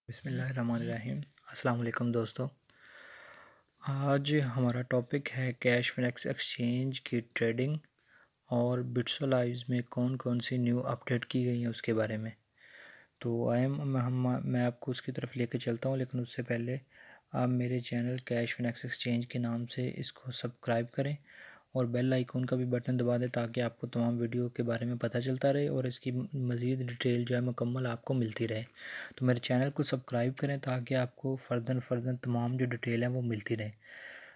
बिस्मिल्लाहिर्रहमानिर्रहीम। अस्सलाम वालेकुम दोस्तों। आज हमारा टॉपिक है कैश फिनेक्स एक्सचेंज की ट्रेडिंग और बिट्सो लाइव्स में कौन कौन सी न्यू अपडेट की गई हैं उसके बारे में। तो मैं आपको उसकी तरफ लेके चलता हूँ, लेकिन उससे पहले आप मेरे चैनल कैश फिनेक्स एक्सचेंज के नाम से इसको सब्सक्राइब करें और बेल आइकॉन का भी बटन दबा दें ताकि आपको तमाम वीडियो के बारे में पता चलता रहे और इसकी मज़ीद डिटेल जो है मुकम्मल आपको मिलती रहे। तो मेरे चैनल को सब्सक्राइब करें ताकि आपको फ़र्दन तमाम जो डिटेल है वो मिलती रहे।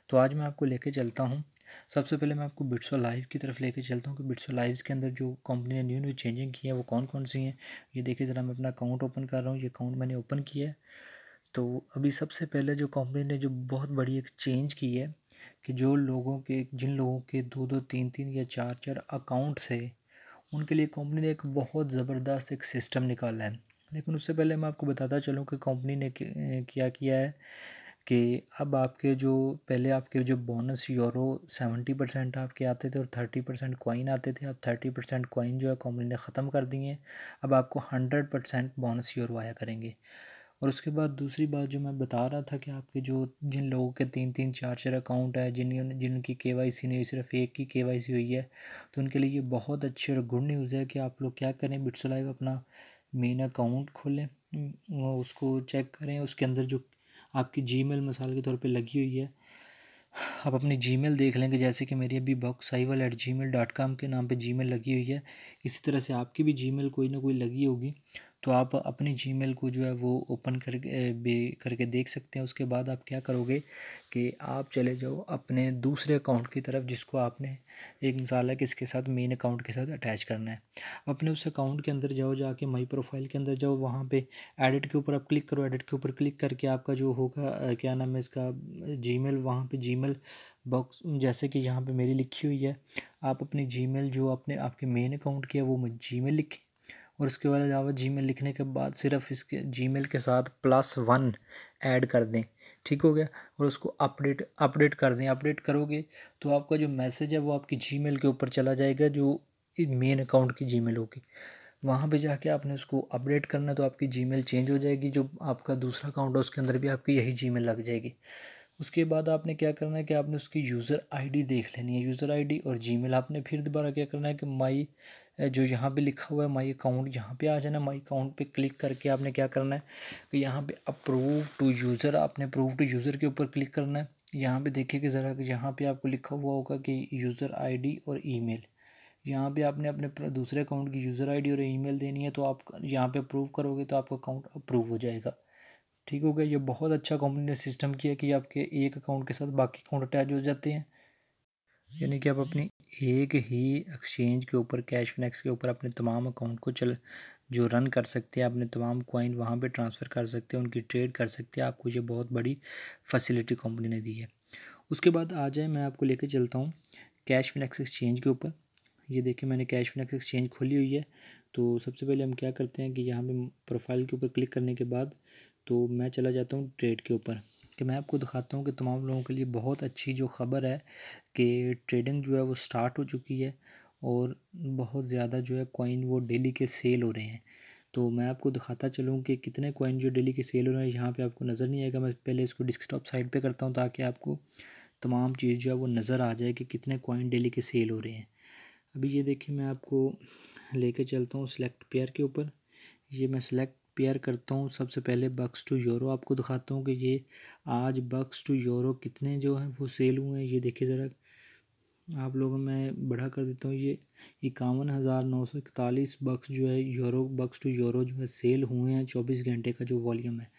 तो आज मैं आपको लेके चलता हूँ। सबसे पहले मैं आपको बिट्सो लाइव की तरफ लेके चलता हूँ कि बिट्सो लाइव्स के अंदर जो कंपनी ने न्यू चेंजिंग की है वो कौन कौन सी हैं। ये देखिए ज़रा, मैं अपना अकाउंट ओपन कर रहा हूँ। ये अकाउंट मैंने ओपन किया है। तो अभी सबसे पहले जो कंपनी ने जो बहुत बड़ी एक चेंज की है कि जिन लोगों के दो दो तीन तीन या चार चार अकाउंट्स है, उनके लिए कंपनी ने एक बहुत ज़बरदस्त एक सिस्टम निकाला है। लेकिन उससे पहले मैं आपको बताता चलूँ कि कंपनी ने क्या किया है कि अब आपके जो बोनस यूरो 70% आपके आते थे और 30% कॉइन आते थे, अब 30% कॉइन जो है कंपनी ने ख़त्म कर दिए हैं। अब आपको 100% बोनस यूरो आया करेंगे। और उसके बाद दूसरी बात जो मैं बता रहा था कि आपके जो जिन लोगों के तीन तीन चार चार अकाउंट है, जिनकी केवाईसी नहीं हुई, सिर्फ एक की केवाईसी हुई है, तो उनके लिए ये बहुत अच्छी और गुड न्यूज़ है कि आप लोग क्या करें, बिट्सो लाइव अपना मेन अकाउंट खोलें, वो उसको चेक करें। उसके अंदर जो आपकी जीमेल मिसाल के तौर पे लगी हुई है, आप अपनी जीमेल देख लेंगे। जैसे कि मेरी अभी boxaiwal@gmail.com के नाम पे जीमेल लगी हुई है, इसी तरह से आपकी भी जीमेल कोई ना कोई लगी होगी। तो आप अपनी जीमेल को जो है वो ओपन करके देख सकते हैं। उसके बाद आप क्या करोगे कि आप चले जाओ अपने दूसरे अकाउंट की तरफ, जिसको आपने एक मिसाल है कि इसके साथ मेन अकाउंट के साथ अटैच करना है। अपने उस अकाउंट के अंदर जाओ, जाके माई प्रोफाइल के अंदर जाओ, वहाँ पे एडिट के ऊपर आप क्लिक करो। एडिट के ऊपर क्लिक करके आपका जो होगा क्या नाम है इसका, जीमेल, वहाँ पे जीमेल बॉक्स जैसे कि यहाँ पे मेरी लिखी हुई है, आप अपनी जीमेल जो आपके मेन अकाउंट की है वो जीमेल लिखें। और उसके बाद अलावा जीमेल लिखने के बाद सिर्फ इसके जीमेल के साथ +1 ऐड कर दें। ठीक हो गया। और उसको अपडेट कर दें। अपडेट करोगे तो आपका जो मैसेज है वो आपकी जीमेल के ऊपर चला जाएगा, जो मेन अकाउंट की जीमेल होगी। वहाँ पे जाके आपने उसको अपडेट करना, तो आपकी जीमेल चेंज हो जाएगी। जो आपका दूसरा अकाउंट है उसके अंदर भी आपकी यही जीमेल लग जाएगी। उसके बाद आपने क्या करना है कि आपने उसकी यूज़र आईडी देख लेनी है। यूज़र आईडी और जीमेल आपने फिर दोबारा क्या करना है कि जो यहाँ पे लिखा हुआ है माई अकाउंट, यहाँ पे आ जाना। माई अकाउंट पे क्लिक करके आपने क्या करना है कि यहाँ पे अप्रूव टू यूज़र, आपने अप्रूव टू यूज़र के ऊपर क्लिक करना है। यहाँ पे देखिए कि ज़रा, यहाँ पे आपको लिखा हुआ होगा कि यूज़र आईडी और ईमेल। यहाँ पे आपने अपने दूसरे अकाउंट की यूज़र आईडी और ईमेल देनी है। तो आप यहाँ पे अप्रूव करोगे तो आपका अकाउंट अप्रूव हो जाएगा। ठीक हो गया। ये बहुत अच्छा कंपनी ने सिस्टम किया कि आपके एक अकाउंट के साथ बाकी अकाउंट अटैच हो जाते हैं। यानी कि आप अपनी एक ही एक्सचेंज के ऊपर, कैश फिनेक्स के ऊपर, अपने तमाम अकाउंट को जो रन कर सकते हैं, अपने तमाम कॉइन वहाँ पे ट्रांसफ़र कर सकते हैं, उनकी ट्रेड कर सकते हैं। आपको ये बहुत बड़ी फैसिलिटी कंपनी ने दी है। उसके बाद आ जाए, मैं आपको लेके चलता हूँ कैश फिनेक्स एक्सचेंज के ऊपर। ये देखिए, मैंने कैश फिनेक्स एक्सचेंज खोली हुई है। तो सबसे पहले हम क्या करते हैं कि यहाँ पे प्रोफाइल के ऊपर क्लिक करने के बाद तो मैं चला जाता हूँ ट्रेड के ऊपर, कि मैं आपको दिखाता हूँ कि तमाम लोगों के लिए बहुत अच्छी जो ख़बर है कि ट्रेडिंग जो है वो स्टार्ट हो चुकी है और बहुत ज़्यादा जो है कॉइन वो डेली के सेल हो रहे हैं। तो मैं आपको दिखाता चलूँ कि कितने कॉइन जो डेली के सेल हो रहे हैं। यहाँ पे आपको नज़र नहीं आएगा, मैं पहले इसको डेस्कटॉप साइड पे करता हूँ ताकि आपको तमाम चीज़ जो है वो नज़र आ जाए कि कितने कॉइन डेली के सेल हो रहे हैं। अभी ये देखिए, मैं आपको लेके चलता हूँ सेलेक्ट पेयर के ऊपर। ये मैं सेलेक्ट पेयर करता हूँ। सबसे पहले बक्स टू यूरो आपको दिखाता हूँ कि ये आज बक्स टू यूरो कितने जो हैं वो सेल हुए हैं। ये देखिए ज़रा, आप लोगों में बढ़ा कर देता हूँ। ये 51,941 बक्स जो है यूरो, बक्स टू यूरो जो है सेल हुए हैं। 24 घंटे का जो वॉल्यूम है।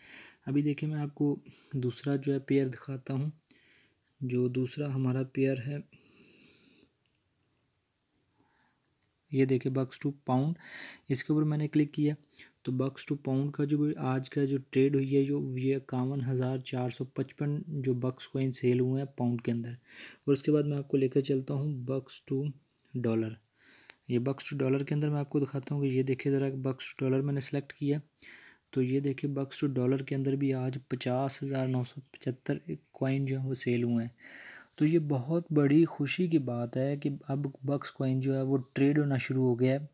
अभी देखिए, मैं आपको दूसरा जो है पेयर दिखाता हूँ। जो दूसरा हमारा पेयर है, ये देखिए बक्स टू पाउंड, इसके ऊपर मैंने क्लिक किया तो बक्स टू पाउंड का जो आज का जो ट्रेड हुई है, जो ये 51,455 जो बक्स कॉइन सेल हुए हैं पाउंड के अंदर। और उसके बाद मैं आपको लेकर चलता हूँ बक्स टू डॉलर। ये बक्स टू डॉलर के अंदर मैं आपको दिखाता हूँ कि ये देखिए ज़रा, बक्स टू डॉलर मैंने सेलेक्ट किया तो ये देखिए बक्स टू डॉलर के अंदर भी आज 50,975 कॉइन जो है वो सेल हुए हैं। तो ये बहुत बड़ी खुशी की बात है कि अब बक्स कॉइन जो है वो ट्रेड होना शुरू हो गया है।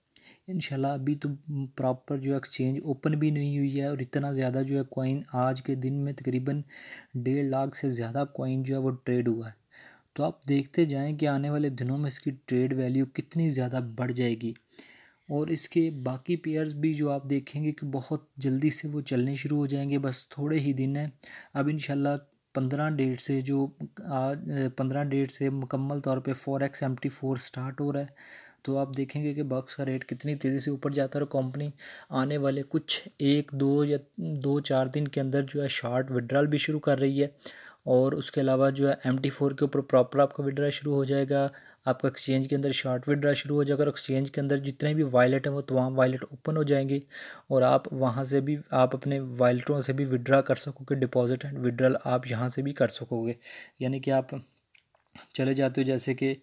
इंशाल्लाह अभी तो प्रॉपर जो एक्सचेंज ओपन भी नहीं हुई है, और इतना ज़्यादा जो है कॉइन आज के दिन में तकरीबन 1.5 लाख से ज़्यादा कॉइन जो है वो ट्रेड हुआ है। तो आप देखते जाएं कि आने वाले दिनों में इसकी ट्रेड वैल्यू कितनी ज़्यादा बढ़ जाएगी। और इसके बाकी पेयर्स भी जो आप देखेंगे कि बहुत जल्दी से वो चलने शुरू हो जाएंगे, बस थोड़े ही दिन हैं। अब इंशाल्लाह 15 डेट से जो आज 15 डेट से मुकम्मल तौर पे फॉरेक्स MT4 स्टार्ट हो रहा है। तो आप देखेंगे कि बक्स का रेट कितनी तेज़ी से ऊपर जाता है, और कंपनी आने वाले कुछ 1 2 या 2 4 दिन के अंदर जो है शॉर्ट विड्रॉल भी शुरू कर रही है। और उसके अलावा जो है MT4 के ऊपर प्रॉपर आपका विड्रॉ शुरू हो जाएगा, आपका एक्सचेंज के अंदर शॉर्ट विड्रॉ शुरू हो जाएगा, और एक्सचेंज के अंदर जितने भी वॉलेट हैं वो तमाम वॉलेट ओपन हो जाएंगे, और आप वहाँ से भी आप अपने वॉलेटों से भी विड्रॉ कर सकोगे, डिपॉजिट एंड विड्रॉल आप यहाँ से भी कर सकोगे। यानी कि आप चले जाते हो, जैसे कि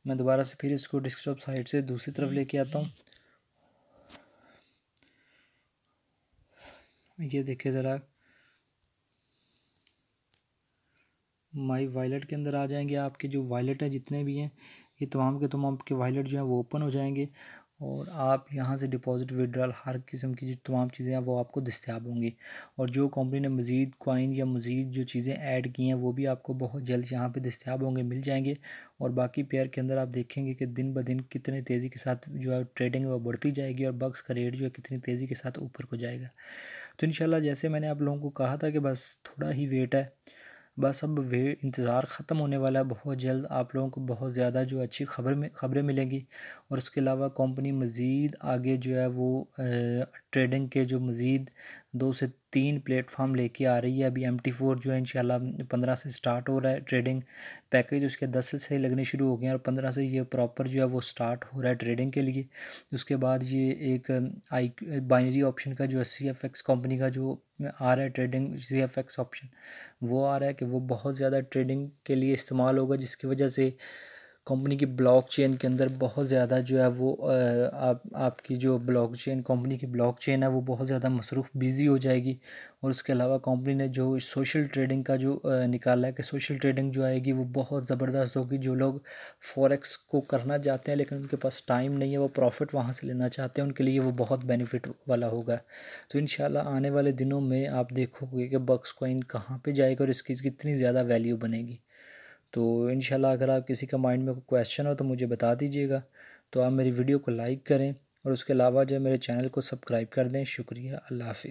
मैं दोबारा से फिर इसको डेस्कटॉप साइड से दूसरी तरफ लेके आता हूँ। ये देखिए ज़रा, माई वॉलेट के अंदर आ जाएंगे, आपके जो वॉलेट है जितने भी हैं ये तमाम के तमाम आपके वॉलेट जो हैं वो ओपन हो जाएंगे, और आप यहाँ से डिपॉजिट विड्रॉल हर किस्म की जो तमाम चीज़ें हैं वो आपको दस्तियाब होंगी। और जो कंपनी ने मज़ीद कॉइन या मज़ीद जो चीज़ें ऐड की हैं वो भी आपको बहुत जल्द यहाँ पे दस्तियाब होंगे, मिल जाएंगे। और बाकी पेयर के अंदर आप देखेंगे कि दिन ब दिन कितने तेज़ी के साथ जो है ट्रेडिंग वो बढ़ती जाएगी, और बक्स का रेट जो है कितनी तेज़ी के साथ ऊपर को जाएगा। तो इंशाल्लाह जैसे मैंने आप लोगों को कहा था कि बस थोड़ा ही वेट है, बस अब वे इंतज़ार ख़त्म होने वाला है। बहुत जल्द आप लोगों को बहुत ज़्यादा जो अच्छी खबरें मिलेंगी। और उसके अलावा कंपनी मज़ीद आगे जो है वो ट्रेडिंग के जो मज़ीद 2 से 3 प्लेटफॉर्म लेके आ रही है। अभी MT4 जो है इंशाल्लाह 15 से स्टार्ट हो रहा है ट्रेडिंग पैकेज, उसके 10 से लगने शुरू हो गए हैं, और 15 से ये प्रॉपर जो है वो स्टार्ट हो रहा है ट्रेडिंग के लिए। उसके बाद ये एक आई बाइनरी ऑप्शन का जो CFX कंपनी का जो आ रहा है ट्रेडिंग CFX ऑप्शन, वो आ रहा है कि वो बहुत ज़्यादा ट्रेडिंग के लिए इस्तेमाल होगा, जिसकी वजह से कंपनी की ब्लॉकचेन के अंदर बहुत ज़्यादा जो है वो आपकी जो ब्लॉकचेन कंपनी की ब्लॉकचेन है वो बहुत ज़्यादा मसरूफ़ बिज़ी हो जाएगी। और उसके अलावा कंपनी ने जो सोशल ट्रेडिंग का जो निकाला है कि सोशल ट्रेडिंग जो आएगी वो बहुत ज़बरदस्त होगी। जो लोग फॉरेक्स को करना चाहते हैं लेकिन उनके पास टाइम नहीं है, वो प्रॉफिट वहाँ से लेना चाहते हैं, उनके लिए वो बहुत बेनिफिट वाला होगा। तो इंशाल्लाह आने वाले दिनों में आप देखोगे कि बक्स कॉइन कहाँ पे जाएगा और इसकी कितनी ज़्यादा वैल्यू बनेगी। तो इंशाल्लाह अगर आप किसी का माइंड में कोई क्वेश्चन हो तो मुझे बता दीजिएगा। तो आप मेरी वीडियो को लाइक करें, और उसके अलावा जो मेरे चैनल को सब्सक्राइब कर दें। शुक्रिया, अल्लाह हाफ़िज़।